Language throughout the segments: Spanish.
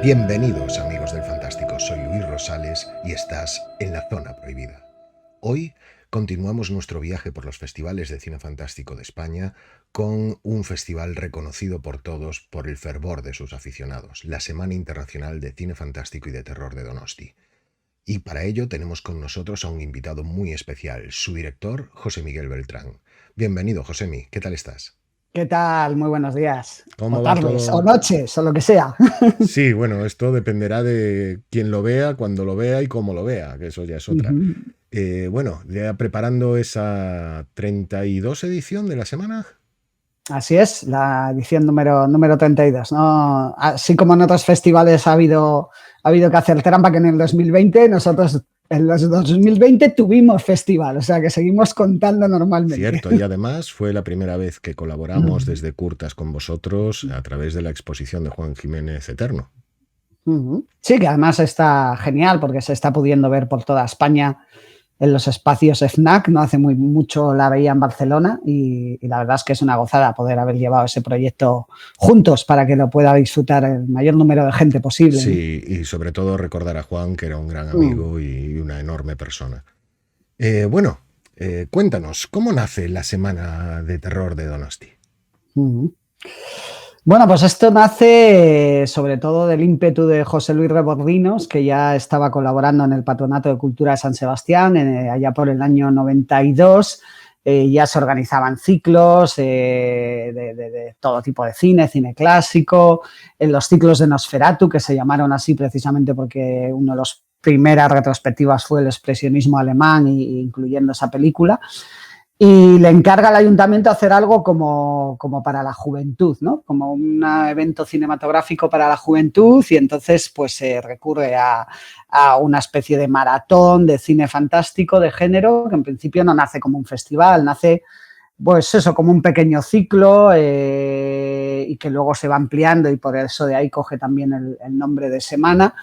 Bienvenidos amigos del Fantástico, soy Luis Rosales y estás en la Zona Prohibida. Hoy continuamos nuestro viaje por los festivales de cine fantástico de España con un festival reconocido por todos por el fervor de sus aficionados, la Semana Internacional de Cine Fantástico y de Terror de Donosti. Y para ello tenemos con nosotros a un invitado muy especial, su director, José Miguel Beltrán. Bienvenido, Josemi, ¿qué tal estás? ¿Qué tal? Muy buenos días. O ¿Cómo va tardes, o todo? noches, o lo que sea. Sí, bueno, esto dependerá de quién lo vea, cuándo lo vea y cómo lo vea, que eso ya es otra. Bueno, ya preparando esa 32 edición de la semana. Así es, la edición número 32, ¿no? Así como en otros festivales ha habido que hacer trampa, que en el 2020 nosotros en los 2020 tuvimos festival, o sea que seguimos contando normalmente. Cierto, y además fue la primera vez que colaboramos desde Curtas con vosotros a través de la exposición de Juan Jiménez Eterno. Sí, que además está genial porque se está pudiendo ver por toda España en los espacios FNAC. No hace mucho la veía en Barcelona y la verdad es que es una gozada poder haber llevado ese proyecto juntos para que lo pueda disfrutar el mayor número de gente posible. Sí, y sobre todo recordar a Juan, que era un gran amigo y una enorme persona. Bueno, cuéntanos, ¿cómo nace la Semana de Terror de Donosti? Bueno, pues esto nace sobre todo del ímpetu de José Luis Rebordinos, que ya estaba colaborando en el Patronato de Cultura de San Sebastián, allá por el año 92. Ya se organizaban ciclos de todo tipo de cine clásico, en los ciclos de Nosferatu, que se llamaron así precisamente porque una de las primeras retrospectivas fue el expresionismo alemán, incluyendo esa película. Y le encarga al ayuntamiento hacer algo como para la juventud, ¿no? Como un evento cinematográfico para la juventud, y entonces pues se recurre a una especie de maratón de cine fantástico de género, que en principio no nace como un festival, nace pues eso, como un pequeño ciclo, y que luego se va ampliando, y por eso de ahí coge también el nombre de semana.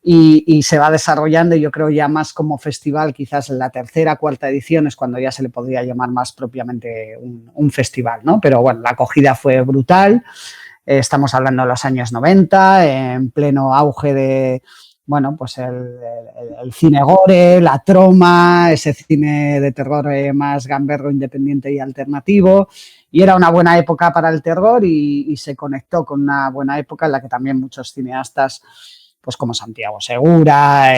Y se va desarrollando, yo creo, ya más como festival. Quizás en la tercera, cuarta edición es cuando ya se le podría llamar más propiamente un festival, ¿no? Pero bueno, la acogida fue brutal. Estamos hablando de los años 90, en pleno auge de, bueno, pues el cine gore, la troma, ese cine de terror más gamberro, independiente y alternativo. Y era una buena época para el terror y se conectó con una buena época en la que también muchos cineastas, pues como Santiago Segura,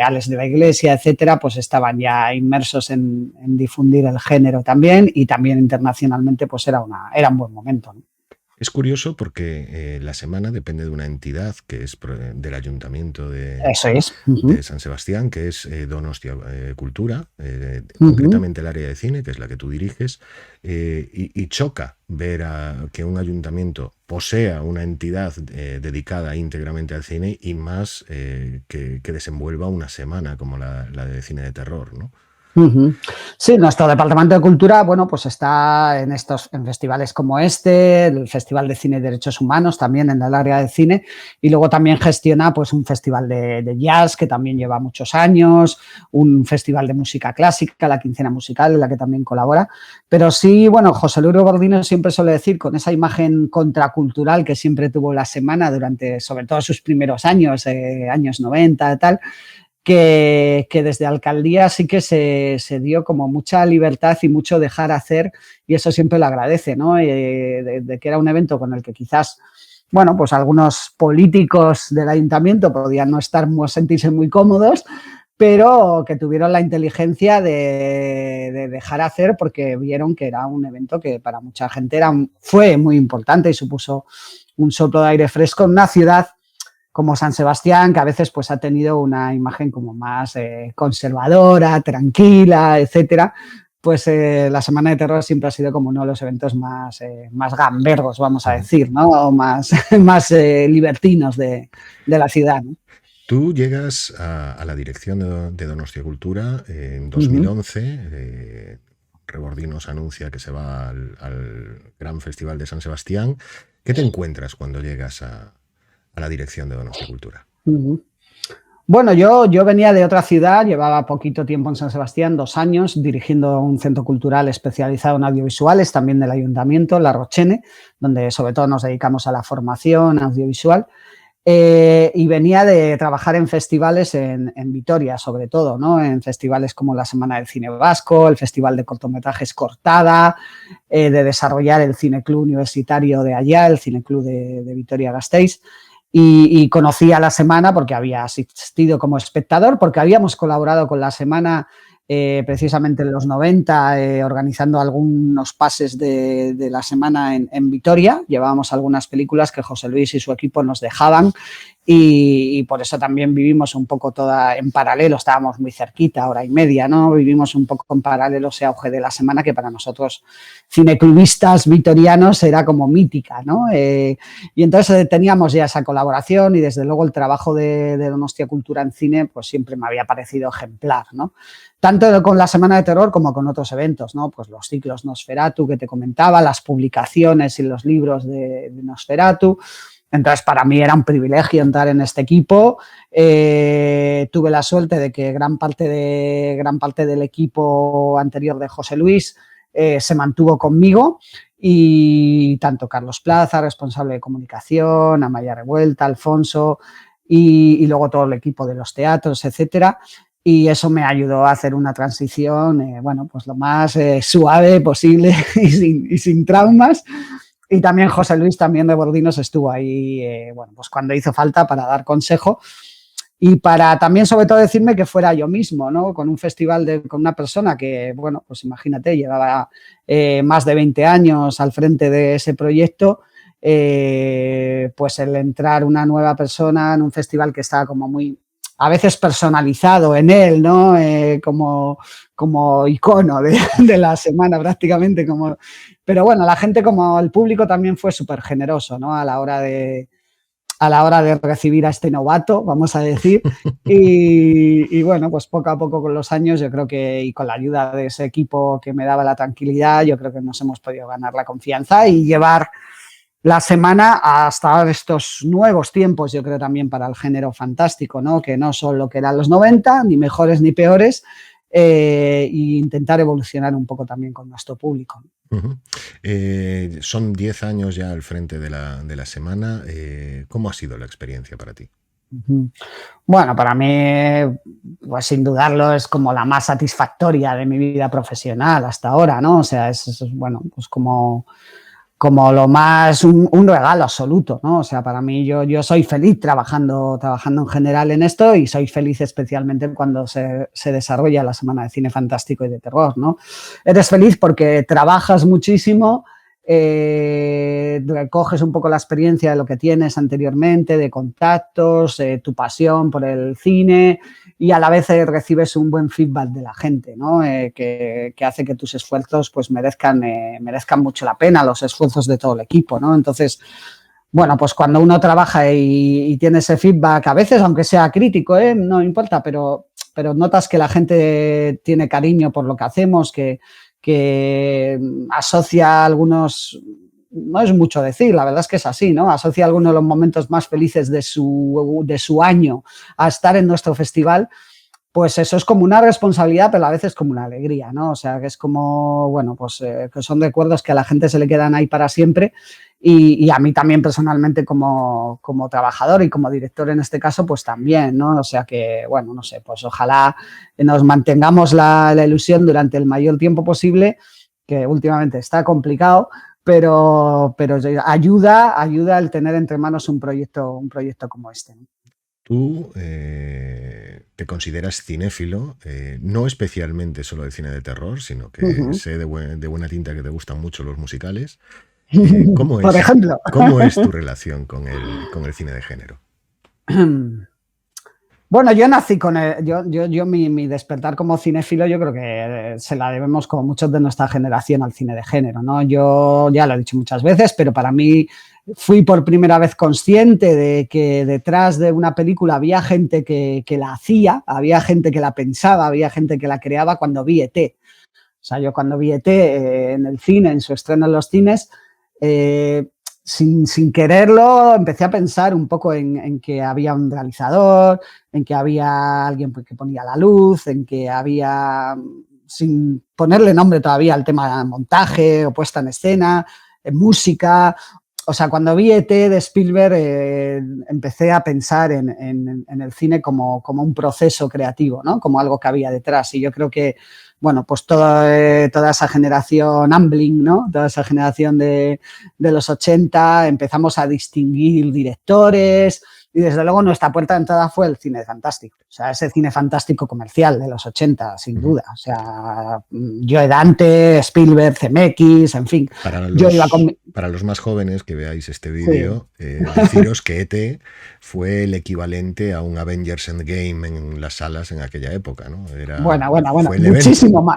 Alex de la Iglesia, etcétera, pues estaban ya inmersos en difundir el género también, y también internacionalmente pues era un buen momento, ¿no? Es curioso porque la semana depende de una entidad que es del Ayuntamiento Eso es. de San Sebastián, que es Donostia Cultura, concretamente el área de cine, que es la que tú diriges, y choca ver que un ayuntamiento posea una entidad dedicada íntegramente al cine, y más que desenvuelva una semana como la de cine de terror, ¿no? Sí, nuestro departamento de cultura, bueno, pues está en festivales como el Festival de Cine y Derechos Humanos, también en el área de cine, y luego también gestiona pues un festival de jazz que también lleva muchos años, un festival de música clásica, la Quincena Musical, en la que también colabora. Pero sí, bueno, José Luis Bordino siempre suele decir, con esa imagen contracultural que siempre tuvo la semana durante, sobre todo, sus primeros años, años 90 y tal, que desde alcaldía sí que se dio como mucha libertad y mucho dejar hacer, y eso siempre lo agradece, ¿no? De que era un evento con el que quizás, bueno, pues algunos políticos del ayuntamiento podían no sentirse muy cómodos, pero que tuvieron la inteligencia de dejar hacer, porque vieron que era un evento que para mucha gente fue muy importante y supuso un soplo de aire fresco en una ciudad como San Sebastián, que a veces pues ha tenido una imagen como más conservadora, tranquila, etcétera. Pues la Semana de Terror siempre ha sido como uno de los eventos más gamberros, vamos a decir, ¿no? O más libertinos de la ciudad, ¿no? Tú llegas a la dirección de Donostia Cultura en 2011. Rebordinos anuncia que se va al Gran Festival de San Sebastián. ¿Qué te encuentras cuando llegas a la dirección de Donostia Cultura? Bueno, yo venía de otra ciudad, llevaba poquito tiempo en San Sebastián, 2 años, dirigiendo un centro cultural especializado en audiovisuales, también del ayuntamiento, La Rochene, donde sobre todo nos dedicamos a la formación audiovisual. y venía de trabajar en festivales en Vitoria, sobre todo, ¿no? En festivales como la Semana del Cine Vasco, el Festival de Cortometrajes Cortada, de desarrollar el Cineclub Universitario de allá, el Cineclub de Vitoria-Gasteiz. Y conocí a la Semana porque había asistido como espectador, porque habíamos colaborado con la Semana precisamente en los 90, organizando algunos pases de la Semana en Vitoria. Llevábamos algunas películas que José Luis y su equipo nos dejaban y por eso también vivimos un poco toda en paralelo, estábamos muy cerquita, hora y media, ¿no? Vivimos un poco en paralelo ese auge de la Semana que para nosotros cineclubistas vitorianos era como mítica, ¿no? Y entonces teníamos ya esa colaboración y desde luego el trabajo de Donostia Cultura en Cine pues siempre me había parecido ejemplar, ¿no? Tanto con la Semana de Terror como con otros eventos, ¿no? Pues los ciclos Nosferatu que te comentaba, las publicaciones y los libros de Nosferatu. Entonces, para mí era un privilegio entrar en este equipo. Tuve la suerte de que gran parte del equipo anterior de José Luis se mantuvo conmigo y tanto Carlos Plaza, responsable de comunicación, Amaya Revuelta, Alfonso y luego todo el equipo de los teatros, etcétera. Y eso me ayudó a hacer una transición, bueno, pues lo más suave posible y sin traumas. Y también José Luis, también de Bordinos, estuvo ahí, bueno, pues cuando hizo falta para dar consejo y para también, sobre todo, decirme que fuera yo mismo, ¿no? Con un festival, con una persona que, bueno, pues imagínate, llevaba más de 20 años al frente de ese proyecto, pues el entrar una nueva persona en un festival que estaba como muy, a veces personalizado en él, ¿no? Como icono de la Semana prácticamente, como... Pero bueno, la gente, como el público, también fue súper generoso, ¿no? A la hora de recibir a este novato, vamos a decir. Y bueno, pues poco a poco con los años, yo creo que, y con la ayuda de ese equipo que me daba la tranquilidad, yo creo que nos hemos podido ganar la confianza y llevar la Semana hasta estos nuevos tiempos, yo creo también para el género fantástico, ¿no? Que no son lo que eran los 90, ni mejores ni peores, e intentar evolucionar un poco también con nuestro público. Son 10 años ya al frente de la Semana. ¿Cómo ha sido la experiencia para ti? Bueno, para mí, pues sin dudarlo, es como la más satisfactoria de mi vida profesional hasta ahora, ¿no? O sea, es bueno, pues como lo más, un regalo absoluto, ¿no? O sea, para mí yo soy feliz trabajando en general en esto y soy feliz especialmente cuando se desarrolla la Semana de Cine Fantástico y de Terror, ¿no? Eres feliz porque trabajas muchísimo, recoges un poco la experiencia de lo que tienes anteriormente, de contactos, tu pasión por el cine y a la vez recibes un buen feedback de la gente, ¿no? Que hace que tus esfuerzos pues merezcan mucho la pena, los esfuerzos de todo el equipo, ¿no? Entonces, bueno, pues cuando uno trabaja y tiene ese feedback, a veces, aunque sea crítico, no importa, pero notas que la gente tiene cariño por lo que hacemos, que asocia algunos, no es mucho decir, la verdad es que es así, ¿no? Asocia algunos de los momentos más felices de su año a estar en nuestro festival, pues eso es como una responsabilidad, pero a veces como una alegría, ¿no? O sea, que es como, bueno, pues que son recuerdos que a la gente se le quedan ahí para siempre y a mí también personalmente como trabajador y como director en este caso, pues también, ¿no? O sea que, bueno, no sé, pues ojalá nos mantengamos la ilusión durante el mayor tiempo posible, que últimamente está complicado, pero ayuda el tener entre manos un proyecto como este, ¿no? Tú te consideras cinéfilo, no especialmente solo de cine de terror, sino que sé de buena tinta que te gustan mucho los musicales. Por ejemplo. ¿Cómo es tu relación con el cine de género? Bueno, yo nací con mi despertar como cinéfilo, yo creo que se la debemos, como muchos de nuestra generación, al cine de género, ¿no? Yo ya lo he dicho muchas veces, pero para mí fui por primera vez consciente de que detrás de una película había gente que la hacía, había gente que la pensaba, había gente que la creaba cuando vi E.T. O sea, yo cuando vi E.T. En el cine, en su estreno en los cines, sin quererlo, empecé a pensar un poco en que había un realizador, en que había alguien que ponía la luz, en que había, sin ponerle nombre todavía al tema de montaje o puesta en escena, música, o sea, cuando vi E.T. de Spielberg, empecé a pensar en el cine como un proceso creativo, ¿no? Como algo que había detrás. Y yo creo que, bueno, pues toda esa generación Amblin, ¿no? Toda esa generación de los 80, empezamos a distinguir directores. Y desde luego nuestra puerta de entrada fue el cine fantástico. O sea, ese cine fantástico comercial de los 80, sin duda. O sea, Joe Dante, Spielberg, Zemeckis, en fin. Para los más jóvenes que veáis este vídeo, sí. Deciros que E.T. fue el equivalente a un Avengers Endgame en las salas en aquella época, ¿no? Bueno.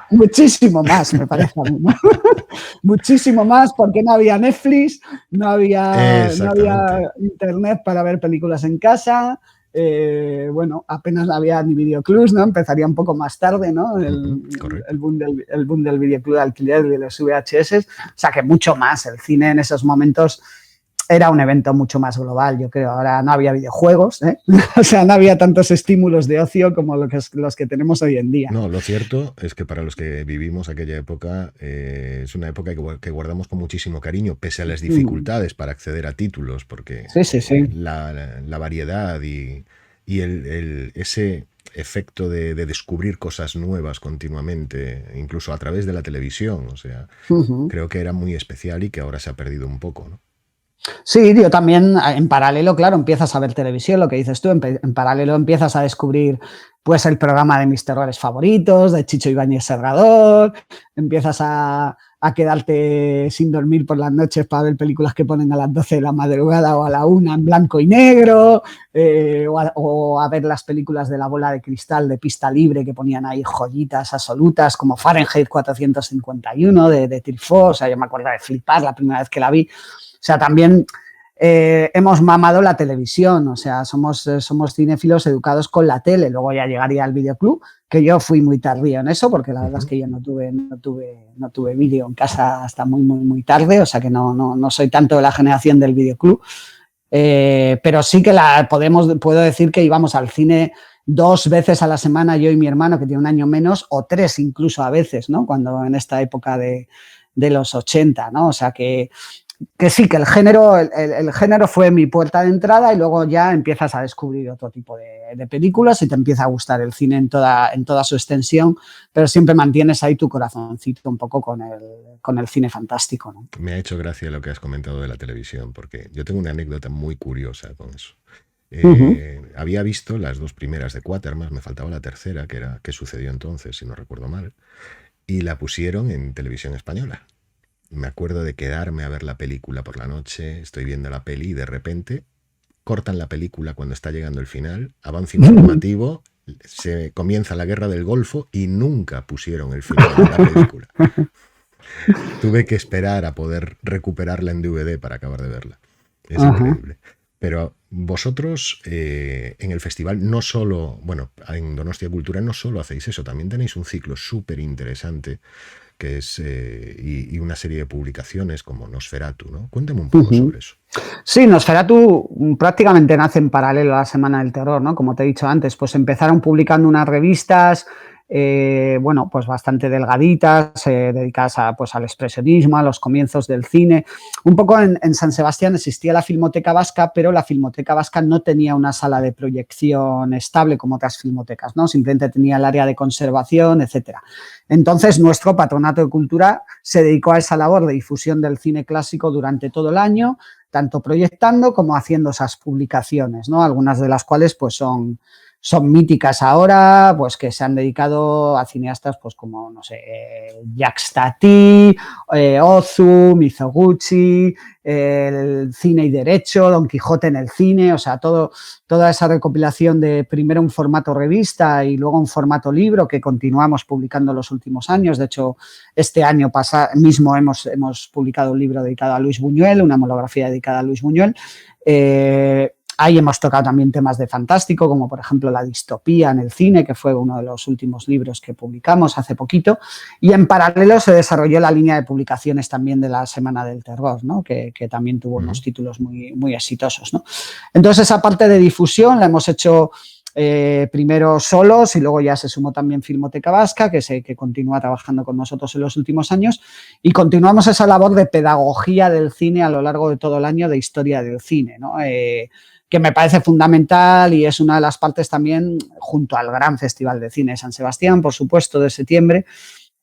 Muchísimo más, me parece a mí, ¿no? Muchísimo más, porque no había Netflix, no había internet para ver películas en casa, bueno, apenas había ni videoclubs, ¿no? Empezaría un poco más tarde, ¿no? El boom del videoclub de alquiler de los VHS, o sea que mucho más. El cine en esos momentos era un evento mucho más global, yo creo. Ahora no había videojuegos, ¿eh? O sea, no había tantos estímulos de ocio como los que tenemos hoy en día. No, lo cierto es que para los que vivimos aquella época, es una época que guardamos con muchísimo cariño, pese a las dificultades para acceder a títulos, porque sí. La variedad y ese efecto de descubrir cosas nuevas continuamente, incluso a través de la televisión, o sea, creo que era muy especial y que ahora se ha perdido un poco, ¿no? Sí, yo también, en paralelo, claro, empiezas a ver televisión, lo que dices tú, en paralelo empiezas a descubrir pues el programa de mis terrores favoritos, de Chicho Ibáñez Serrador, empiezas a quedarte sin dormir por las noches para ver películas que ponen a las 12 de la madrugada o a la 1 en blanco y negro, o a ver las películas de La bola de cristal de Pista Libre que ponían ahí joyitas absolutas como Fahrenheit 451 de Truffaut. O sea, yo me acuerdo de flipar la primera vez que la vi. O sea, también hemos mamado la televisión, o sea, somos cinéfilos educados con la tele. Luego ya llegaría al videoclub, que yo fui muy tardío en eso, porque la verdad es que yo no tuve vídeo en casa hasta muy tarde, o sea que no soy tanto de la generación del videoclub. Pero sí que puedo decir que íbamos al cine 2 veces a la semana, yo y mi hermano, que tiene un año menos, o 3 incluso a veces, ¿no? Cuando en esta época de los 80, ¿no? O sea que sí, que el género fue mi puerta de entrada y luego ya empiezas a descubrir otro tipo de películas y te empieza a gustar el cine en toda su extensión, pero siempre mantienes ahí tu corazoncito un poco con el cine fantástico, ¿no? Me ha hecho gracia lo que has comentado de la televisión, porque yo tengo una anécdota muy curiosa con eso. Había visto las 2 primeras de Quatermass, me faltaba la tercera, que sucedió entonces, si no recuerdo mal, y la pusieron en televisión española. Me acuerdo de quedarme a ver la película por la noche, estoy viendo la peli y de repente cortan la película cuando está llegando el final, avance informativo, se comienza la guerra del Golfo y nunca pusieron el final de la película. Tuve que esperar a poder recuperarla en DVD para acabar de verla. Es increíble. Pero vosotros en el festival no solo, bueno, en Donostia Cultura no solo hacéis eso, también tenéis un ciclo súper interesante que es y una serie de publicaciones como Nosferatu, ¿no? Cuéntame un poco sobre eso. Sí, Nosferatu prácticamente nace en paralelo a la Semana del Terror, ¿no? Como te he dicho antes, pues empezaron publicando unas revistas, bueno, pues bastante delgaditas, dedicadas al expresionismo, a los comienzos del cine. Un poco en San Sebastián existía la Filmoteca Vasca, pero la Filmoteca Vasca no tenía una sala de proyección estable como otras filmotecas, ¿no? Simplemente tenía el área de conservación, etcétera. Entonces, nuestro Patronato de Cultura se dedicó a esa labor de difusión del cine clásico durante todo el año, tanto proyectando como haciendo esas publicaciones, ¿no? Algunas de las cuales pues son míticas ahora, pues que se han dedicado a cineastas pues como, no sé, Jacques Tati, Ozu, Mizoguchi, el Cine y Derecho, Don Quijote en el cine, o sea, toda esa recopilación de primero un formato revista y luego un formato libro que continuamos publicando los últimos años. De hecho, este año mismo hemos publicado un libro dedicado a Luis Buñuel, una monografía dedicada a Luis Buñuel. Ahí hemos tocado también temas de fantástico, como por ejemplo la distopía en el cine, que fue uno de los últimos libros que publicamos hace poquito. Y en paralelo se desarrolló la línea de publicaciones también de la Semana del Terror, ¿no? que también tuvo unos títulos muy exitosos, ¿no? Entonces, esa parte de difusión la hemos hecho primero solos y luego ya se sumó también Filmoteca Vasca, que continúa trabajando con nosotros en los últimos años, y continuamos esa labor de pedagogía del cine a lo largo de todo el año de historia del cine, ¿no? Que me parece fundamental y es una de las partes también, junto al gran Festival de Cine de San Sebastián, por supuesto, de septiembre,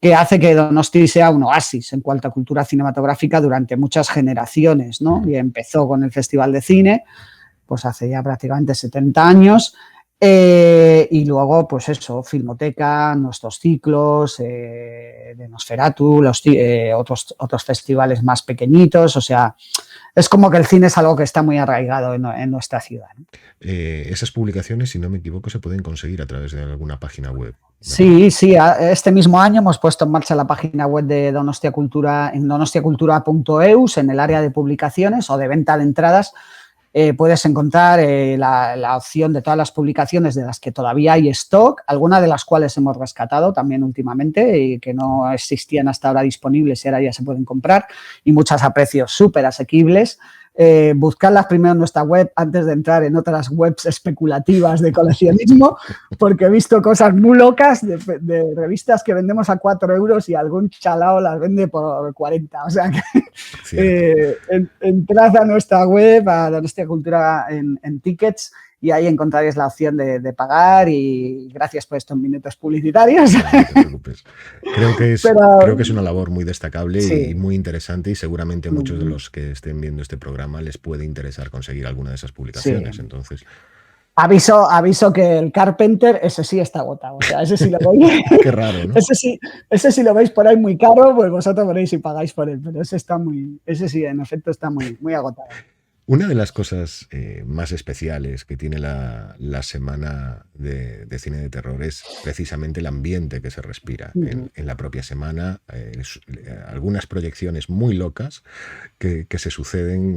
que hace que Donosti sea un oasis en cuanto a cultura cinematográfica durante muchas generaciones, ¿no? Y empezó con el Festival de Cine, pues hace ya prácticamente 70 años, y luego, pues eso, Filmoteca, nuestros ciclos, de Nosferatu, otros festivales más pequeñitos, o sea, es como que el cine es algo que está muy arraigado en nuestra ciudad, ¿no? Esas publicaciones, si no me equivoco, se pueden conseguir a través de alguna página web, ¿verdad? Sí, este mismo año hemos puesto en marcha la página web de Donostia Cultura en donostiacultura.eus, en el área de publicaciones o de venta de entradas. Puedes encontrar la opción de todas las publicaciones de las que todavía hay stock, algunas de las cuales hemos rescatado también últimamente y que no existían hasta ahora disponibles y ahora ya se pueden comprar, y muchas a precios súper asequibles. Buscarlas primero en nuestra web antes de entrar en otras webs especulativas de coleccionismo, porque he visto cosas muy locas de revistas que vendemos a 4 euros y algún chalao las vende por 40. O sea que entrad a nuestra web, a nuestra cultura en tickets, y ahí encontraréis la opción de pagar, y gracias por estos minutos publicitarios. No, no te preocupes. Creo que es una labor muy destacable, sí, y muy interesante, y seguramente muchos de los que estén viendo este programa les puede interesar conseguir alguna de esas publicaciones. Sí. Entonces... Aviso que el Carpenter, ese sí está agotado. O sea, ese sí lo veis. Qué raro, ¿no? Ese sí lo veis por ahí muy caro, pues vosotros veréis y pagáis por él. Pero ese sí, en efecto, está muy agotado. Una de las cosas más especiales que tiene la semana de cine de terror es precisamente el ambiente que se respira en la propia semana. Algunas proyecciones muy locas que se suceden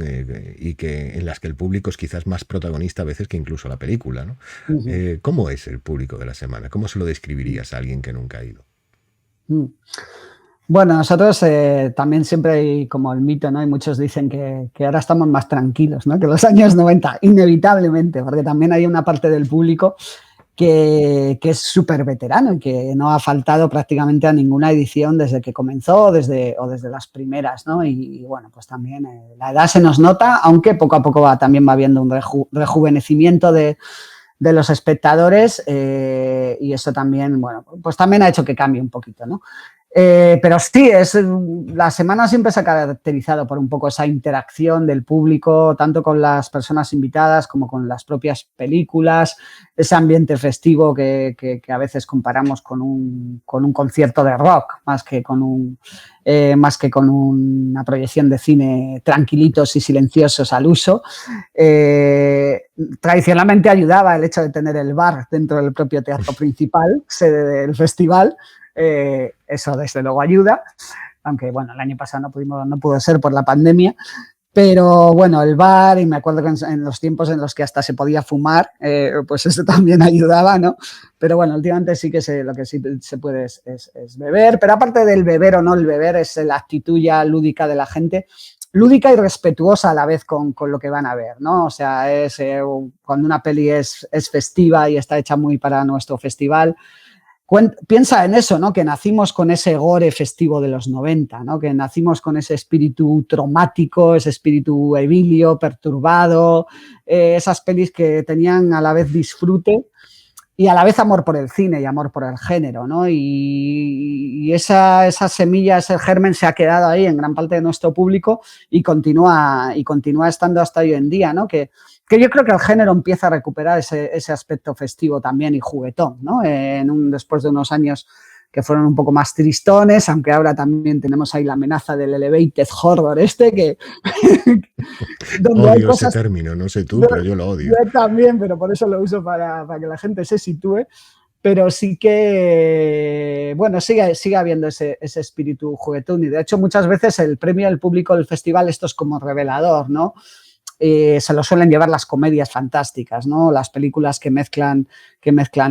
y en las que el público es quizás más protagonista a veces que incluso la película, ¿no? ¿Cómo es el público de la semana? ¿Cómo se lo describirías a alguien que nunca ha ido? Bueno, nosotros también siempre hay como el mito, ¿no? Y muchos dicen que ahora estamos más tranquilos, ¿no? Que los años 90, inevitablemente, porque también hay una parte del público que es súper veterano y que no ha faltado prácticamente a ninguna edición desde que comenzó o desde las primeras, ¿no? Y bueno, pues también la edad se nos nota, aunque poco a poco también va habiendo un rejuvenecimiento de los espectadores, y eso también, bueno, pues también ha hecho que cambie un poquito, ¿no? Pero sí, la semana siempre se ha caracterizado por un poco esa interacción del público, tanto con las personas invitadas como con las propias películas, ese ambiente festivo que a veces comparamos con un concierto de rock, más que con una proyección de cine tranquilitos y silenciosos al uso. Tradicionalmente ayudaba el hecho de tener el bar dentro del propio teatro principal, sede del festival. Eso desde luego ayuda, aunque bueno, el año pasado no pudo ser por la pandemia, pero bueno, el bar, y me acuerdo que en los tiempos en los que hasta se podía fumar, pues eso también ayudaba, ¿no? Pero bueno, últimamente sí que lo que sí se puede es beber, pero aparte del beber o no el beber, es la actitud ya lúdica de la gente, lúdica y respetuosa a la vez con lo que van a ver, ¿no? O sea, cuando una peli es festiva y está hecha muy para nuestro festival. Piensa en eso, ¿no? Que nacimos con ese gore festivo de los 90, ¿no? Que nacimos con ese espíritu traumático, ese espíritu evilio, perturbado, esas pelis que tenían a la vez disfrute y a la vez amor por el cine y amor por el género, ¿no? Y esa semilla, ese germen se ha quedado ahí en gran parte de nuestro público y continúa estando hasta hoy en día, ¿no? Que yo creo que el género empieza a recuperar ese aspecto festivo también y juguetón, ¿no? Después de unos años que fueron un poco más tristones, aunque ahora también tenemos ahí la amenaza del elevated horror que donde odio hay cosas, ese término, no sé tú, pero yo lo odio. Yo también, pero por eso lo uso para que la gente se sitúe. Pero sí que, bueno, sigue habiendo ese espíritu juguetón, y de hecho muchas veces el premio del público del festival, esto es como revelador, ¿no? Se lo suelen llevar las comedias fantásticas, ¿no? Las películas que mezclan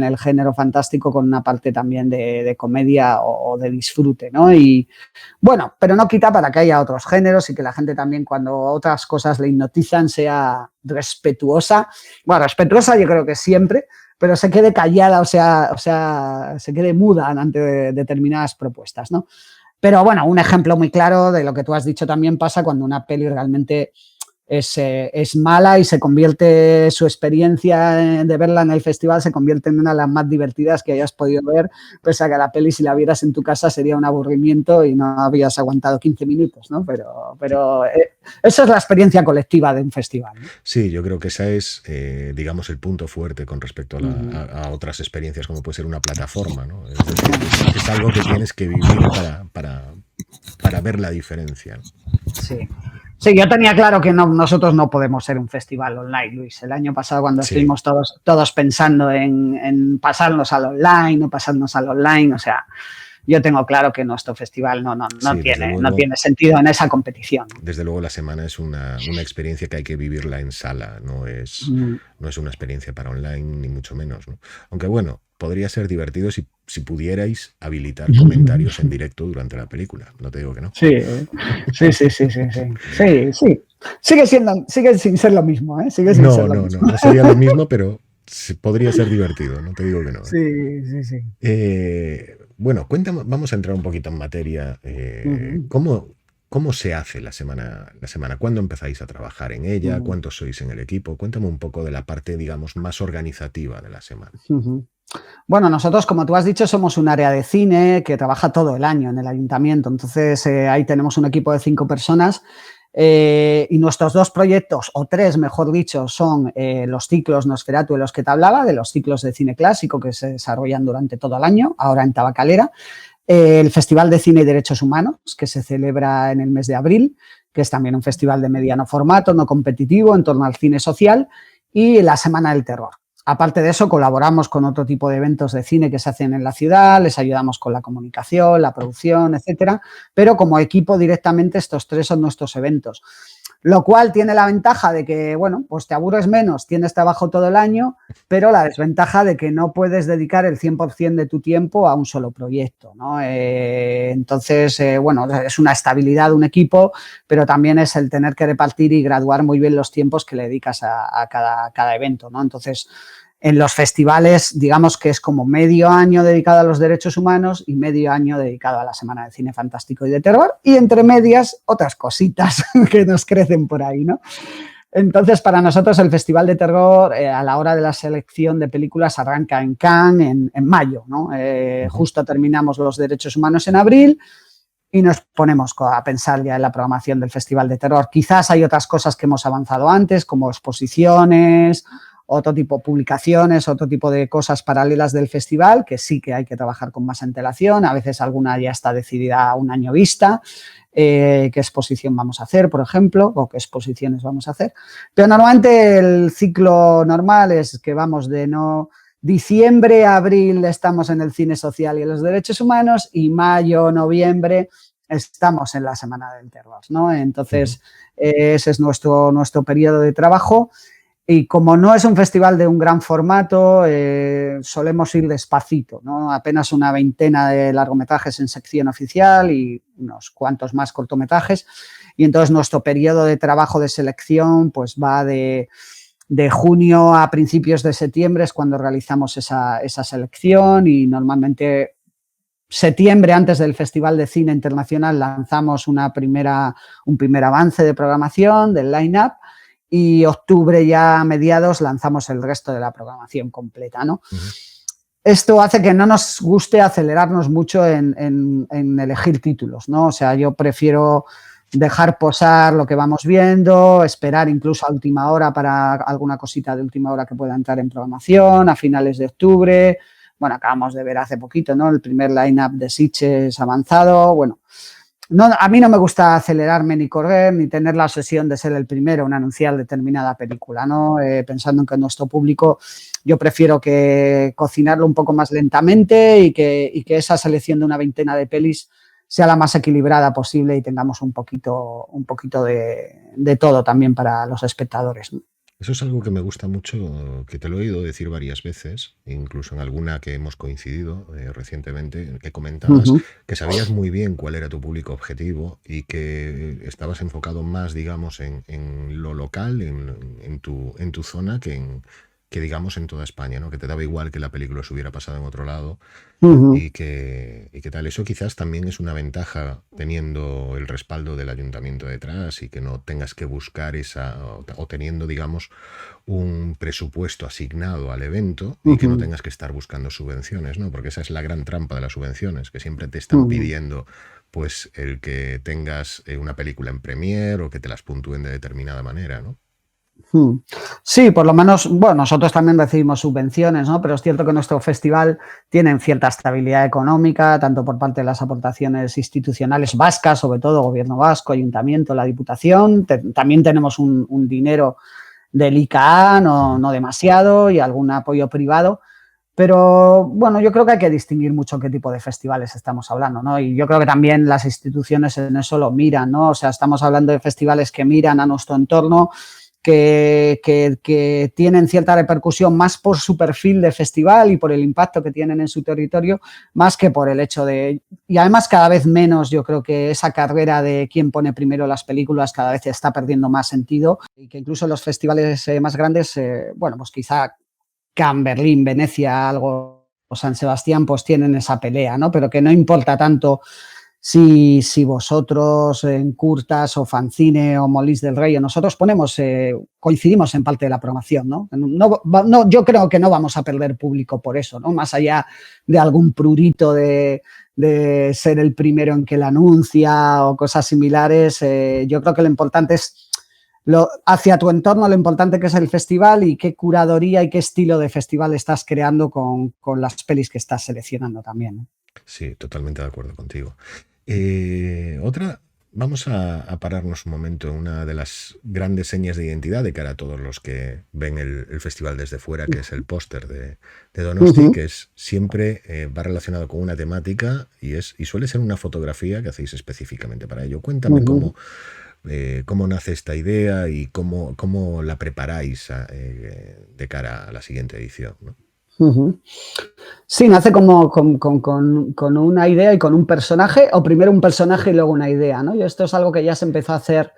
el género fantástico con una parte también de comedia o de disfrute, ¿no? Y bueno, pero no quita para que haya otros géneros y que la gente también, cuando otras cosas le hipnotizan, sea respetuosa. Bueno, respetuosa yo creo que siempre, pero se quede callada, o sea, se quede muda ante determinadas propuestas, ¿no? Pero bueno, un ejemplo muy claro de lo que tú has dicho también pasa cuando una peli realmente es mala y se convierte su experiencia de verla en el festival se convierte en una de las más divertidas que hayas podido ver, pese a que la peli si la vieras en tu casa sería un aburrimiento y no habías aguantado 15 minutos, ¿no? Pero eso es la experiencia colectiva de un festival, ¿no? Sí, yo creo que esa es, digamos, el punto fuerte con respecto a, a otras experiencias como puede ser una plataforma, ¿no? Es decir, es algo que tienes que vivir para ver la diferencia, ¿no? Sí. Sí, yo tenía claro que nosotros no podemos ser un festival online, Luis. El año pasado, cuando Sí, estuvimos todos pensando en pasarnos al online, o pasarnos al online, o sea, yo tengo claro que nuestro festival no sí, tiene sentido en esa competición. desde luego la semana es una experiencia que hay que vivirla en sala, Mm. no es una experiencia para online, ni mucho menos, ¿no? Aunque bueno, podría ser divertido si pudierais habilitar comentarios en directo durante la película, no te digo que no. Sí, sí. Sigue sin ser lo mismo, ¿eh? Sigue sin ser No, lo no, no, mismo. no sería lo mismo, pero podría ser divertido, no te digo que no, ¿eh? Sí. Bueno, cuéntame, vamos a entrar un poquito en materia. Ujú, ¿Cómo se hace la semana, la semana? ¿Cuándo empezáis a trabajar en ella? ujú, ¿Cuántos sois en el equipo? Cuéntame un poco de la parte, digamos, más organizativa de la semana. ujú. Bueno, nosotros, como tú has dicho, somos un área de cine que trabaja todo el año en el ayuntamiento. Entonces, ahí tenemos un equipo de 5 personas y nuestros 2 proyectos, o 3, mejor dicho, son los ciclos Nosferatu de los que te hablaba, de los ciclos de cine clásico que se desarrollan durante todo el año, ahora en Tabacalera. El Festival de Cine y Derechos Humanos, que se celebra en el mes de abril, que es también un festival de mediano formato, no competitivo, en torno al cine social, y la Semana del Terror. Aparte de eso, colaboramos con otro tipo de eventos de cine que se hacen en la ciudad, les ayudamos con la comunicación, la producción, etcétera, pero como equipo directamente estos 3 son nuestros eventos. Lo cual tiene la ventaja de que, bueno, pues te aburres menos, tienes trabajo todo el año, pero la desventaja de que no puedes dedicar el 100% de tu tiempo a un solo proyecto, ¿no? Entonces, bueno, es una estabilidad de un equipo, pero también es el tener que repartir y graduar muy bien los tiempos que le dedicas a cada evento, ¿no? Entonces, en los festivales, digamos que es como medio año dedicado a los derechos humanos y medio año dedicado a la Semana de Cine Fantástico y de Terror, y entre medias otras cositas que nos crecen por ahí, ¿no? Entonces, para nosotros el Festival de Terror, a la hora de la selección de películas, arranca en Cannes en mayo, ¿no? Ujú. Justo terminamos los derechos humanos en abril y nos ponemos a pensar ya en la programación del Festival de Terror. Quizás hay otras cosas que hemos avanzado antes, como exposiciones, otro tipo de publicaciones, otro tipo de cosas paralelas del festival, que sí que hay que trabajar con más antelación. A veces alguna ya está decidida a un año vista, qué exposición vamos a hacer, por ejemplo, o qué exposiciones vamos a hacer. Pero normalmente el ciclo normal es que vamos de diciembre a abril estamos en el cine social y en los derechos humanos y mayo, noviembre estamos en la Semana del Terror, ¿no? Ujú. Entonces, ese es nuestro periodo de trabajo. Y como no es un festival de un gran formato, solemos ir despacito, ¿no? Apenas una veintena de largometrajes en sección oficial y unos cuantos más cortometrajes. Y entonces nuestro periodo de trabajo de selección pues va de junio a principios de septiembre, es cuando realizamos esa selección, y normalmente septiembre, antes del Festival de Cine Internacional, lanzamos un primer avance de programación, del line-up, y octubre ya a mediados lanzamos el resto de la programación completa, ¿no? Ujú. Esto hace que no nos guste acelerarnos mucho en elegir títulos, ¿no? O sea, yo prefiero dejar posar lo que vamos viendo, esperar incluso a última hora para alguna cosita de última hora que pueda entrar en programación a finales de octubre. Bueno, acabamos de ver hace poquito, ¿no? El primer line-up de Sitges avanzado. Bueno, no, a mí no me gusta acelerarme ni correr, ni tener la obsesión de ser el primero en anunciar determinada película, ¿no? Pensando en que nuestro público, yo prefiero que cocinarlo un poco más lentamente y que esa selección de una veintena de pelis sea la más equilibrada posible y tengamos un poquito de todo también para los espectadores, ¿no? Eso es algo que me gusta mucho, que te lo he oído decir varias veces, incluso en alguna que hemos coincidido recientemente, que comentabas Uh-huh. que sabías muy bien cuál era tu público objetivo y que estabas enfocado más, digamos, en lo local, en tu zona, digamos en toda España, ¿no? Que te daba igual que la película se hubiera pasado en otro lado Ujú, y que tal. Eso quizás también es una ventaja teniendo el respaldo del ayuntamiento detrás y que no tengas que buscar o teniendo, digamos, un presupuesto asignado al evento y que no ujú, tengas que estar buscando subvenciones, ¿no? Porque esa es la gran trampa de las subvenciones, que siempre te están ujú. pidiendo pues el que tengas una película en premier o que te las puntúen de determinada manera, ¿no? Mm. Sí, por lo menos, bueno, nosotros también recibimos subvenciones, ¿no? Pero es cierto que nuestro festival tiene cierta estabilidad económica, tanto por parte de las aportaciones institucionales vascas, sobre todo gobierno vasco, ayuntamiento, la diputación. También tenemos un dinero del ICA, no, Ujú. no demasiado, y algún apoyo privado. Pero bueno, yo creo que hay que distinguir mucho qué tipo de festivales estamos hablando, ¿no? Y yo creo que también las instituciones en eso lo miran, ¿no? O sea, estamos hablando de festivales que miran a nuestro entorno, que tienen cierta repercusión más por su perfil de festival y por el impacto que tienen en su territorio, más que por el hecho de... Y además cada vez menos yo creo que esa carrera de quién pone primero las películas cada vez está perdiendo más sentido y que incluso los festivales más grandes, bueno, pues quizá Cannes, Berlín, Venecia, algo, o San Sebastián, pues tienen esa pelea, ¿no? Pero que no importa tanto si vosotros en Curtas o Fancine o Molís del Rey o nosotros ponemos, coincidimos en parte de la programación, ¿no? No, yo creo que no vamos a perder público por eso, ¿no? Más allá de algún prurito de ser el primero en que la anuncia o cosas similares, yo creo que lo importante es hacia tu entorno, lo importante que es el festival y qué curaduría y qué estilo de festival estás creando con las pelis que estás seleccionando también, ¿no? Sí, totalmente de acuerdo contigo. Vamos a pararnos un momento en una de las grandes señas de identidad de cara a todos los que ven el festival desde fuera, que es el póster de Uh Donosti, -huh, que es siempre va relacionado con una temática y suele ser una fotografía que hacéis específicamente para ello. uh Cuéntame -huh. cómo nace esta idea y cómo la preparáis de cara a la siguiente edición, ¿no? Uh -huh. Sí, nace como con una idea y con un personaje, o primero un personaje y luego una idea, ¿no? Y esto es algo que ya se empezó a hacer,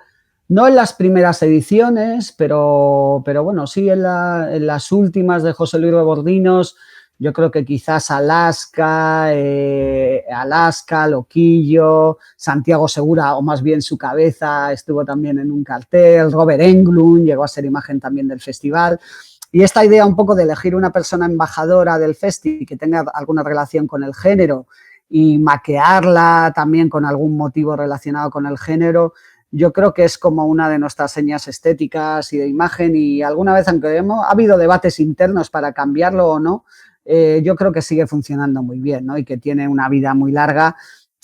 no en las primeras ediciones, pero bueno, sí en las últimas de José Luis Rebordinos, yo creo que quizás Alaska, Loquillo, Santiago Segura, o más bien su cabeza, estuvo también en un cartel, Robert Englund llegó a ser imagen también del festival. Y esta idea un poco de elegir una persona embajadora del festi que tenga alguna relación con el género y maquearla también con algún motivo relacionado con el género, yo creo que es como una de nuestras señas estéticas y de imagen y alguna vez, aunque ha habido debates internos para cambiarlo o no, yo creo que sigue funcionando muy bien, ¿no? Y que tiene una vida muy larga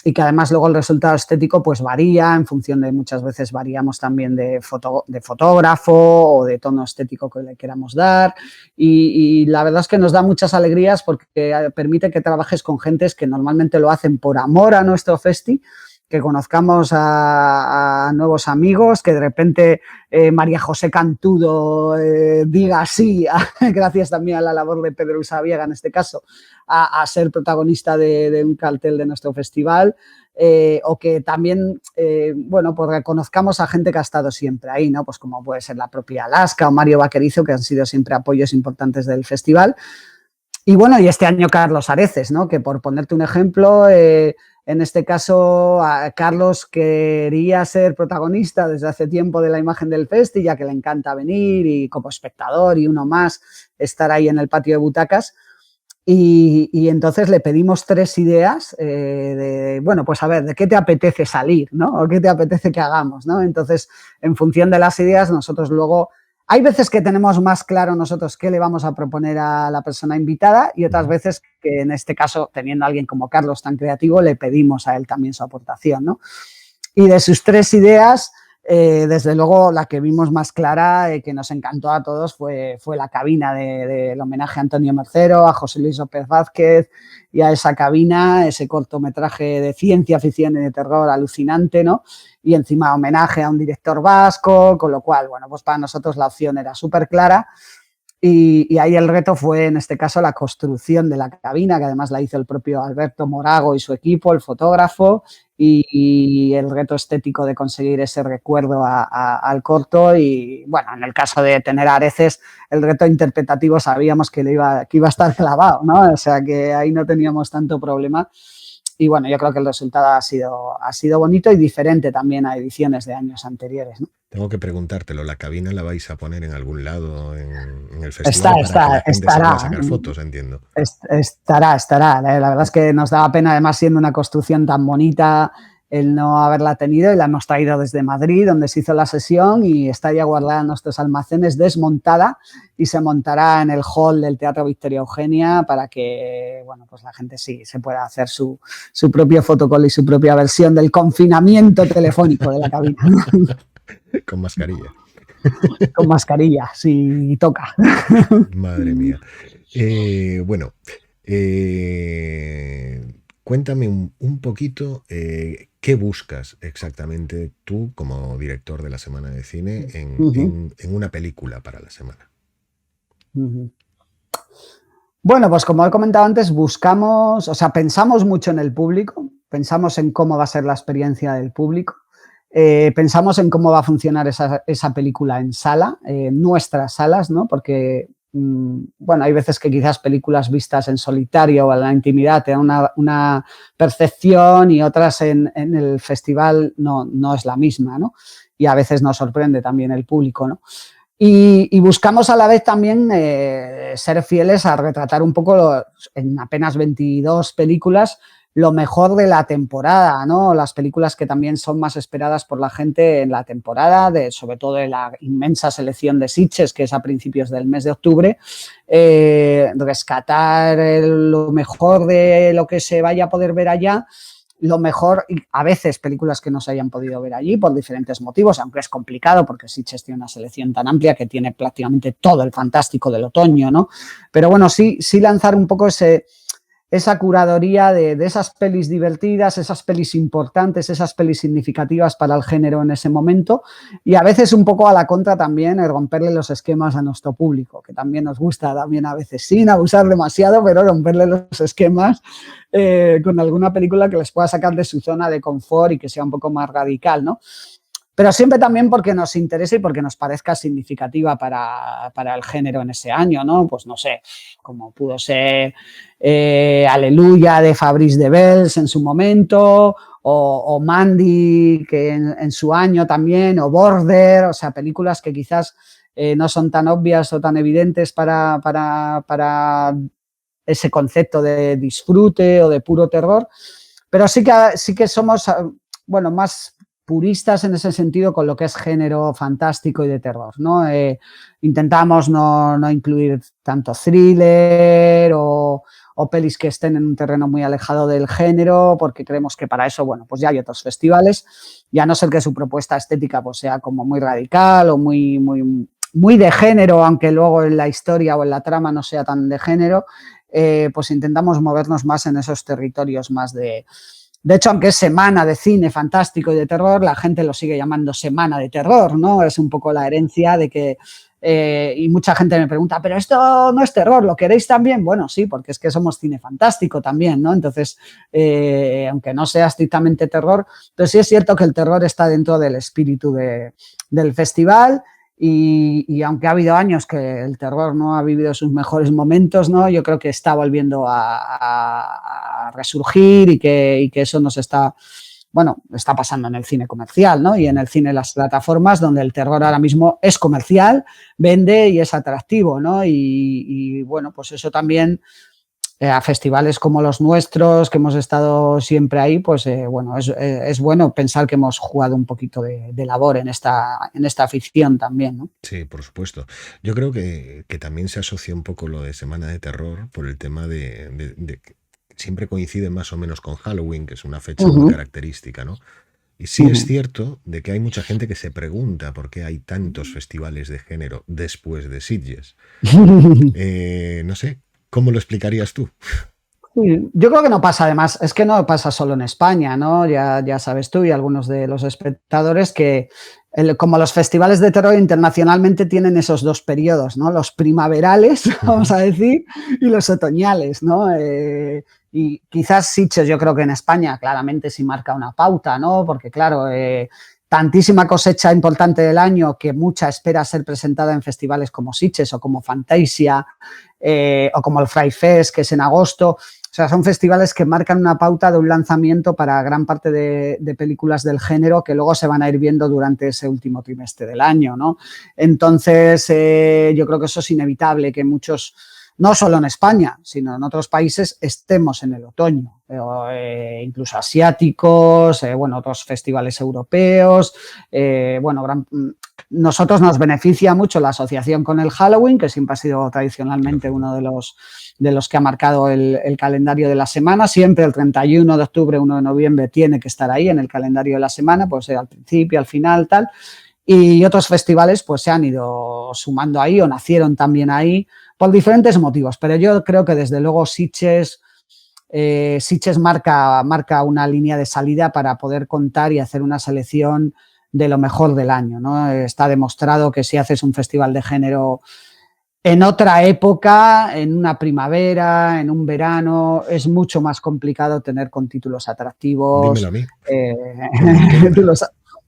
y que además luego el resultado estético pues varía en función de, muchas veces variamos también de fotógrafo o de tono estético que le queramos dar y la verdad es que nos da muchas alegrías porque permite que trabajes con gentes que normalmente lo hacen por amor a nuestro festi, que conozcamos a nuevos amigos, que de repente María José Cantudo diga sí, gracias también a la labor de Pedro Usabiega en este caso, a ser protagonista de un cartel de nuestro festival, o que también, bueno, pues reconozcamos a gente que ha estado siempre ahí, ¿no? Pues como puede ser la propia Alaska o Mario Vaquerizo, que han sido siempre apoyos importantes del festival. Y bueno, y este año Carlos Areces, ¿no? Que por ponerte un ejemplo, en este caso Carlos quería ser protagonista desde hace tiempo de la imagen del festi, ya que le encanta venir y como espectador y uno más estar ahí en el patio de butacas. Y entonces le pedimos 3 ideas bueno, pues a ver, ¿de qué te apetece salir, no? ¿O qué te apetece que hagamos, no? Entonces, en función de las ideas, nosotros luego... Hay veces que tenemos más claro nosotros qué le vamos a proponer a la persona invitada y otras Ujú. veces que en este caso, teniendo a alguien como Carlos tan creativo, le pedimos a él también su aportación, ¿no? Y de sus 3 ideas, desde luego la que vimos más clara, que nos encantó a todos, fue la cabina del homenaje a Antonio Mercero, a José Luis López Vázquez y a esa cabina, ese cortometraje de ciencia ficción y de terror alucinante, ¿no? Y encima homenaje a un director vasco, con lo cual, bueno, pues para nosotros la opción era súper clara. Y ahí el reto fue, en este caso, la construcción de la cabina, que además la hizo el propio Alberto Morago y su equipo, el fotógrafo, y el reto estético de conseguir ese recuerdo al corto. Y bueno, en el caso de tener a Areces, el reto interpretativo sabíamos que iba a estar clavado, ¿no? O sea que ahí no teníamos tanto problema. Y bueno, yo creo que el resultado ha sido bonito y diferente también a ediciones de años anteriores, ¿no? Tengo que preguntártelo, ¿la cabina la vais a poner en algún lado en el festival para que la gente se Estará. pueda sacar fotos, entiendo? Estará. La verdad es que nos daba pena, además, siendo una construcción tan bonita, el no haberla tenido, y la hemos traído desde Madrid, donde se hizo la sesión, y está ya guardada en nuestros almacenes, desmontada, y se montará en el hall del Teatro Victoria Eugenia para que, bueno, pues la gente sí se pueda hacer su propio fotocall y su propia versión del confinamiento telefónico de la cabina. Con mascarilla. Con mascarilla, si toca. Madre mía. Bueno, cuéntame un poquito qué buscas exactamente tú como director de la Semana de Cine en una película para la semana. Bueno, pues como he comentado antes, pensamos mucho en el público, pensamos en cómo va a ser la experiencia del público, pensamos en cómo va a funcionar esa película en sala, nuestras salas, ¿no? Porque, bueno, hay veces que quizás películas vistas en solitario o en la intimidad te dan una percepción, y otras en el festival no es la misma, ¿no? Y a veces nos sorprende también el público, ¿no? Y buscamos a la vez también ser fieles a retratar un poco, en apenas 22 películas, lo mejor de la temporada, ¿no? Las películas que también son más esperadas por la gente en la temporada, sobre todo de la inmensa selección de Sitges, que es a principios del mes de octubre. Rescatar lo mejor de lo que se vaya a poder ver allá, lo mejor, y a veces películas que no se hayan podido ver allí por diferentes motivos, aunque es complicado porque Sitges tiene una selección tan amplia que tiene prácticamente todo el fantástico del otoño, ¿no? Pero bueno, sí lanzar un poco esa curaduría de esas pelis divertidas, esas pelis importantes, esas pelis significativas para el género en ese momento, y a veces un poco a la contra también, romperle los esquemas a nuestro público, que también nos gusta también a veces, sin abusar demasiado, pero romperle los esquemas con alguna película que les pueda sacar de su zona de confort y que sea un poco más radical, ¿no? Pero siempre también porque nos interese y porque nos parezca significativa para el género en ese año, ¿no? Pues no sé, como pudo ser Aleluya de Fabrice Debels en su momento, o Mandy, que en su año también, o Border, o sea, películas que quizás no son tan obvias o tan evidentes para ese concepto de disfrute o de puro terror, pero sí que somos, bueno, más puristas en ese sentido con lo que es género fantástico y de terror, ¿no? Intentamos no incluir tanto thriller o pelis que estén en un terreno muy alejado del género, porque creemos que para eso, bueno, pues ya hay otros festivales, y a no ser que su propuesta estética pues sea como muy radical o muy de género, aunque luego en la historia o en la trama no sea tan de género, pues intentamos movernos más en esos territorios más de hecho, aunque es semana de cine fantástico y de terror, la gente lo sigue llamando semana de terror, ¿no? Es un poco la herencia de que, y mucha gente me pregunta, pero esto no es terror, ¿lo queréis también? Bueno, sí, porque es que somos cine fantástico también, ¿no? Entonces, aunque no sea estrictamente terror, pero sí es cierto que el terror está dentro del espíritu del festival. Y aunque ha habido años que el terror no ha vivido sus mejores momentos, ¿no? Yo creo que está volviendo a resurgir, y que eso nos está pasando en el cine comercial, ¿no? Y en el cine, las plataformas, donde el terror ahora mismo es comercial, vende y es atractivo, ¿no? Y bueno, pues eso también, a festivales como los nuestros, que hemos estado siempre ahí, pues bueno, es bueno pensar que hemos jugado un poquito de labor en esta afición también, ¿no? Sí, por supuesto. Yo creo que también se asocia un poco lo de Semana de Terror por el tema de que siempre coincide más o menos con Halloween, que es una fecha muy característica, ¿no? Y sí es cierto de que hay mucha gente que se pregunta por qué hay tantos festivales de género después de Sitges. No sé, ¿cómo lo explicarías tú? Sí, yo creo que no pasa, además, es que no pasa solo en España, ¿no? Ya sabes tú y algunos de los espectadores que como los festivales de terror internacionalmente tienen esos dos periodos, ¿no? Los primaverales, vamos a decir, y los otoñales, ¿no? Y quizás Sitges, yo creo que en España claramente sí marca una pauta, ¿no? Porque, claro, tantísima cosecha importante del año que mucha espera ser presentada en festivales como Sitges o como Fantasia o como el Fright Fest, que es en agosto. O sea, son festivales que marcan una pauta de un lanzamiento para gran parte de películas del género que luego se van a ir viendo durante ese último trimestre del año, ¿no? Entonces, yo creo que eso es inevitable, que muchos, no solo en España, sino en otros países, estemos en el otoño, incluso asiáticos, bueno, otros festivales europeos, bueno, nosotros nos beneficia mucho la asociación con el Halloween, que siempre ha sido tradicionalmente uno de los que ha marcado el calendario de la semana. Siempre el 31 de octubre, 1 de noviembre tiene que estar ahí en el calendario de la semana, puede ser al principio, al final, tal. Y otros festivales pues se han ido sumando ahí o nacieron también ahí por diferentes motivos. Pero yo creo que desde luego Sitges marca una línea de salida para poder contar y hacer una selección de lo mejor del año, ¿no? Está demostrado que si haces un festival de género en otra época, en una primavera, en un verano, es mucho más complicado tener con títulos atractivos. Dímelo a mí.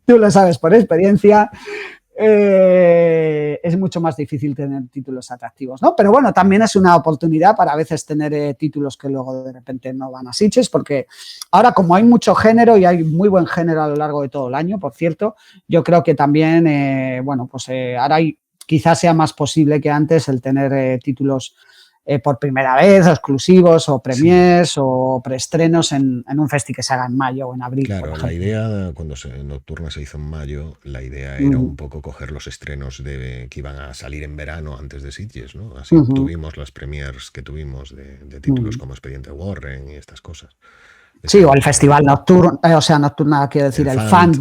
Tú lo sabes por experiencia. Es mucho más difícil tener títulos atractivos, ¿no? Pero bueno, también es una oportunidad para a veces tener títulos que luego de repente no van a Sitges, porque ahora como hay mucho género y hay muy buen género a lo largo de todo el año, por cierto, yo creo que también, bueno, pues ahora quizás sea más posible que antes el tener títulos por primera vez, o exclusivos, o premiers, sí, o preestrenos en un festi que se haga en mayo o en abril. Claro, la idea, cuando Nocturna se hizo en mayo, la idea era un poco coger los estrenos que iban a salir en verano antes de Sitges, ¿no? Así tuvimos las premiers que tuvimos de títulos como Expediente Warren y estas cosas. Sí, o el Festival Nocturno, o sea, Nocturna, quiero decir, el fan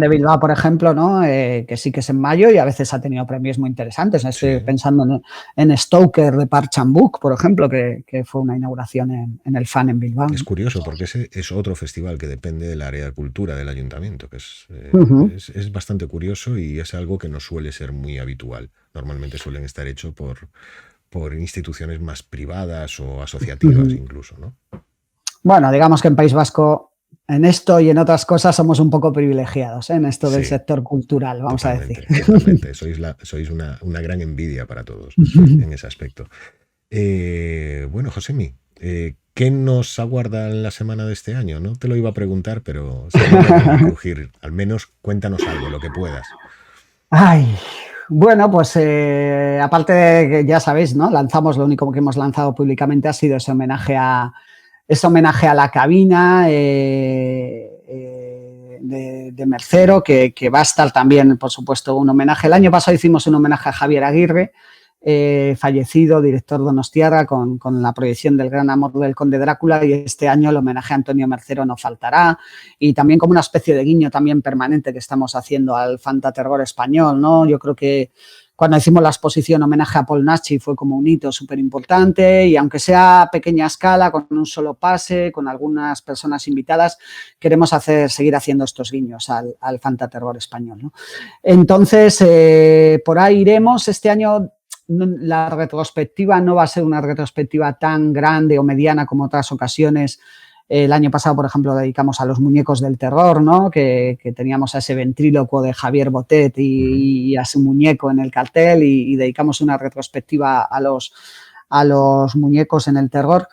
de Bilbao, por ejemplo, ¿no? Que sí que es en mayo y a veces ha tenido premios muy interesantes. Estoy pensando en Stoker de Park Chan-wook, por ejemplo, que fue una inauguración en el fan en Bilbao. Es curioso porque ese es otro festival que depende del área de cultura del ayuntamiento, que es bastante curioso y es algo que no suele ser muy habitual. Normalmente suelen estar hechos por instituciones más privadas o asociativas incluso, ¿no? Bueno, digamos que en País Vasco, en esto y en otras cosas, somos un poco privilegiados, en esto del sector cultural, vamos a decir. Totalmente. Sois una gran envidia para todos en ese aspecto. Bueno, Josemi, ¿qué nos aguarda en la semana de este año? No te lo iba a preguntar, pero crujir. Al menos cuéntanos algo, lo que puedas. Ay, bueno, pues aparte de que ya sabéis, ¿no? Lanzamos, lo único que hemos lanzado públicamente ha sido ese homenaje a la cabina de Mercero, que va a estar también, por supuesto, un homenaje. El año pasado hicimos un homenaje a Javier Aguirre, fallecido, director donostiarra, con la proyección del Gran Amor del Conde Drácula, y este año el homenaje a Antonio Mercero no faltará, y también como una especie de guiño también permanente que estamos haciendo al fantaterror español, ¿no? Yo creo que cuando hicimos la exposición homenaje a Paul Naschy fue como un hito súper importante, y aunque sea a pequeña escala, con un solo pase, con algunas personas invitadas, queremos seguir haciendo estos guiños al fantaterror español, ¿no? Entonces, por ahí iremos. Este año la retrospectiva no va a ser una retrospectiva tan grande o mediana como otras ocasiones. El año pasado, por ejemplo, dedicamos a los muñecos del terror, ¿no? Que teníamos a ese ventrílocuo de Javier Botet y a su muñeco en el cartel, y dedicamos una retrospectiva a los muñecos en el terror.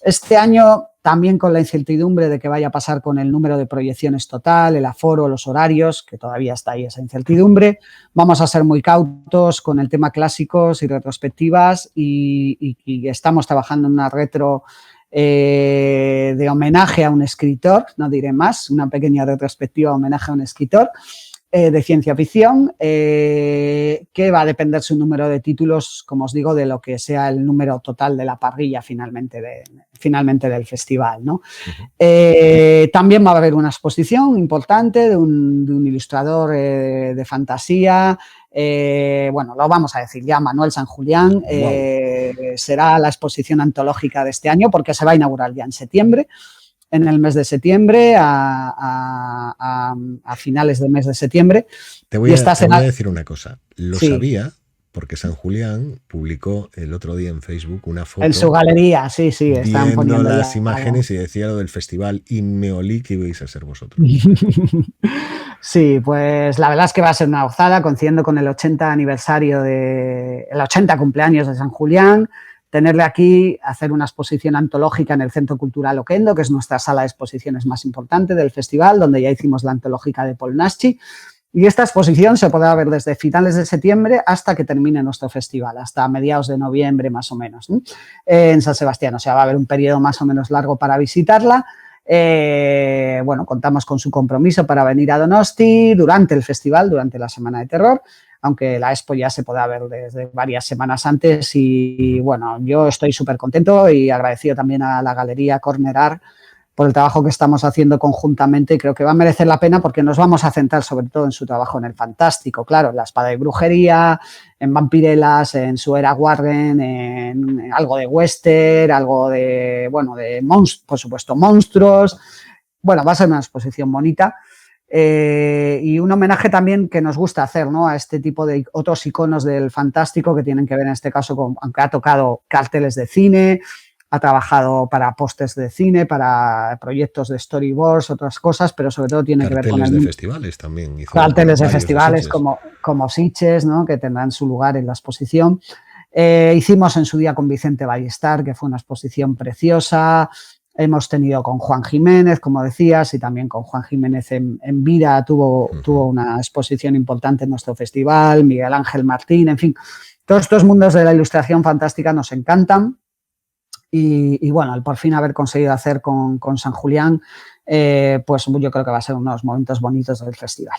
Este año, también con la incertidumbre de qué vaya a pasar con el número de proyecciones total, el aforo, los horarios, que todavía está ahí esa incertidumbre, vamos a ser muy cautos con el tema clásicos y retrospectivas, y estamos trabajando en una retro de homenaje a un escritor, no diré más, una pequeña retrospectiva homenaje a un escritor de ciencia ficción, que va a depender su número de títulos, como os digo, de lo que sea el número total de la parrilla finalmente del festival, ¿no? También va a haber una exposición importante de un ilustrador de fantasía. Bueno, lo vamos a decir ya, Manuel San Julián. Será la exposición antológica de este año, porque se va a inaugurar ya en septiembre. en el mes de septiembre, a finales del mes de septiembre. Te voy a decir una cosa. Lo Sí. sabía porque San Julián publicó el otro día en Facebook una foto En su galería, sí, están viendo poniendo las ya imágenes y decía lo del festival y me olí que ibais a ser vosotros. Sí, pues la verdad es que va a ser una gozada, coincidiendo con el 80 aniversario el 80 cumpleaños de San Julián, tenerle aquí, hacer una exposición antológica en el Centro Cultural Oquendo, que es nuestra sala de exposiciones más importante del festival, donde ya hicimos la antológica de Paul Naschy. Y esta exposición se podrá ver desde finales de septiembre hasta que termine nuestro festival, hasta mediados de noviembre más o menos, ¿no? En San Sebastián. O sea, va a haber un periodo más o menos largo para visitarla. Bueno, contamos con su compromiso para venir a Donosti durante el festival, durante la Semana de Terror, aunque la expo ya se podrá ver desde varias semanas antes. Y bueno, yo estoy súper contento y agradecido también a la Galería Corner Art por el trabajo que estamos haciendo conjuntamente, y creo que va a merecer la pena porque nos vamos a centrar sobre todo en su trabajo en el fantástico, claro, en la espada y brujería, en vampirelas, en su era Warren, en algo de western, algo de, bueno, por supuesto, monstruos. Bueno, va a ser una exposición bonita. Y un homenaje también que nos gusta hacer, ¿no?, a este tipo de otros iconos del fantástico que tienen que ver en este caso con, aunque ha tocado carteles de cine, ha trabajado para pósters de cine, para proyectos de storyboards, otras cosas, pero sobre todo tiene que ver con carteles de festivales también. Carteles de festivales como Sitges, ¿no?, que tendrán su lugar en la exposición. Hicimos en su día con Vicente Ballester, que fue una exposición preciosa. Hemos tenido con Juan Jiménez, como decías, y también con Juan Jiménez en vida tuvo una exposición importante en nuestro festival, Miguel Ángel Martín, en fin. Todos estos mundos de la ilustración fantástica nos encantan. Y bueno, al por fin haber conseguido hacer con San Julián, pues yo creo que va a ser unos momentos bonitos del festival.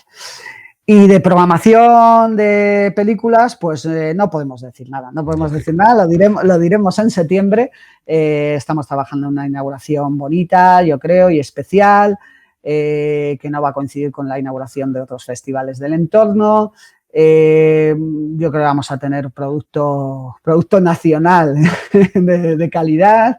Y de programación de películas, pues no podemos decir nada, lo diremos en septiembre. Estamos trabajando en una inauguración bonita, yo creo, y especial, que no va a coincidir con la inauguración de otros festivales del entorno. Yo creo que vamos a tener producto nacional de calidad,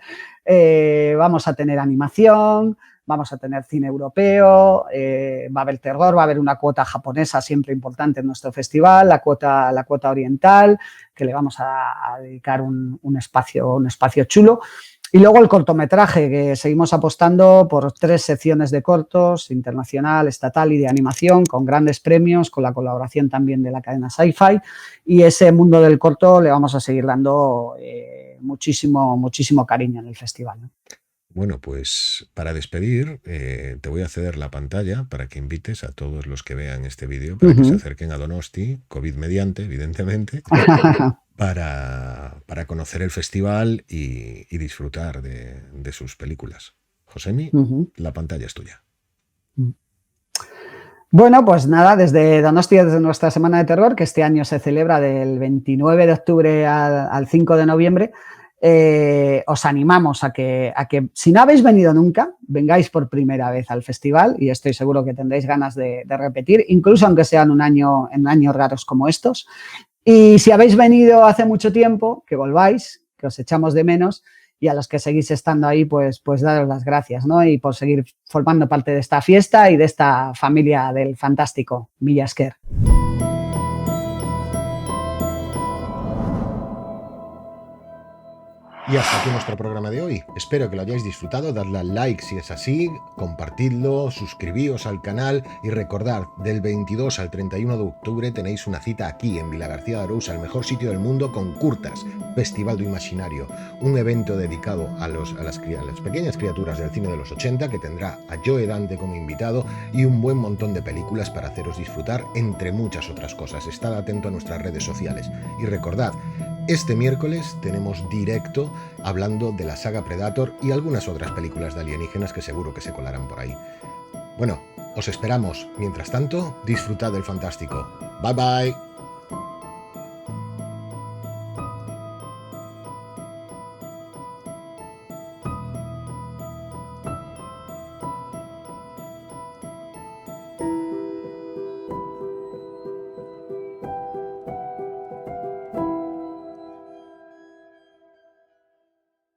vamos a tener animación, vamos a tener cine europeo, va a haber terror, va a haber una cuota japonesa siempre importante en nuestro festival, la cuota oriental, que le vamos a dedicar un espacio chulo. Y luego el cortometraje, que seguimos apostando por 3 secciones de cortos, internacional, estatal y de animación, con grandes premios, con la colaboración también de la cadena Sci-Fi. Y ese mundo del corto le vamos a seguir dando muchísimo cariño en el festival, ¿no? Bueno, pues para despedir, te voy a ceder la pantalla para que invites a todos los que vean este vídeo para que se acerquen a Donosti, COVID mediante, evidentemente, para conocer el festival y disfrutar de sus películas. Josemi, la pantalla es tuya. Bueno, pues nada, desde Donosti, desde nuestra Semana de Terror, que este año se celebra del 29 de octubre al 5 de noviembre, os animamos a que si no habéis venido nunca, vengáis por primera vez al festival, y estoy seguro que tendréis ganas de repetir, incluso aunque sean en años raros como estos. Y si habéis venido hace mucho tiempo, que volváis, que os echamos de menos, y a los que seguís estando ahí, pues daros las gracias, ¿no? Y por seguir formando parte de esta fiesta y de esta familia del fantástico Milla Esker. Y hasta aquí nuestro programa de hoy. Espero que lo hayáis disfrutado. Dadle al like si es así, compartidlo, suscribíos al canal y recordad, del 22 al 31 de octubre tenéis una cita aquí en Vilagarcía de Arousa, el mejor sitio del mundo, con Curtas, Festival do Imaginario, un evento dedicado a las pequeñas criaturas del cine de los 80, que tendrá a Joe Dante como invitado y un buen montón de películas para haceros disfrutar, entre muchas otras cosas. Estad atento a nuestras redes sociales. Y recordad, este miércoles tenemos directo hablando de la saga Predator y algunas otras películas de alienígenas que seguro que se colarán por ahí. Bueno, os esperamos. Mientras tanto, disfrutad del fantástico. Bye bye.